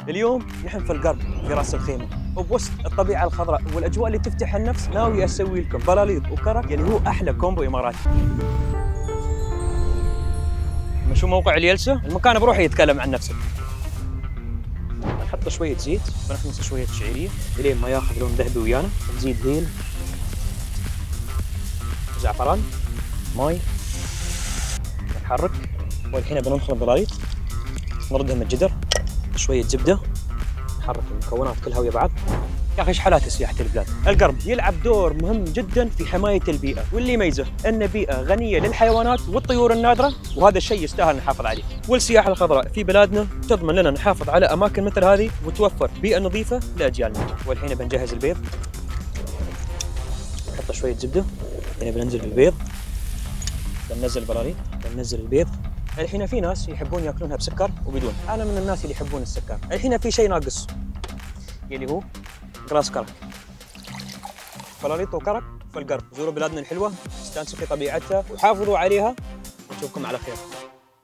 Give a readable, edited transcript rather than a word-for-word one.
اليوم نحن في القرب في راس الخيمة وبوسط الطبيعة الخضراء والأجواء اللي تفتح النفس، ناوي أسوي لكم بلاليط وكرك اللي هو أحلى كومبو إماراتي. شو موقع اليلسة؟ المكان بروحه يتكلم عن نفسه. نحط شوية زيت ونحمص شوية شعيرية لين ما ياخذ لون ذهبي ويانا، نزيد هيل، زعفران، ماي، نحرك. والحين بننخل البلاليط، نردها من الجدر، شوية زبدة، نحرك المكونات كلها ويا بعض. يا اخي ايش حالات سياحة البلاد؟ القرب يلعب دور مهم جدا في حماية البيئة، واللي يميزه ان بيئة غنية للحيوانات والطيور النادرة، وهذا الشيء يستاهل نحافظ عليه. والسياحة الخضراء في بلادنا تضمن لنا نحافظ على اماكن مثل هذه وتوفر بيئة نظيفة لاجيالنا. والحين بنجهز البيض، نحط شوية زبدة، هنا بننزل بالبيض، بننزل البراريق، بننزل البيض. الحين في ناس يحبون ياكلونها بسكر وبدون، انا من الناس اللي يحبون السكر. الحين في شيء ناقص اللي هو قراص كرك. بلاليط وكرك في القرب، زوروا بلادنا الحلوه، استانسوا في طبيعتها وحافظوا عليها، ونشوفكم على خير.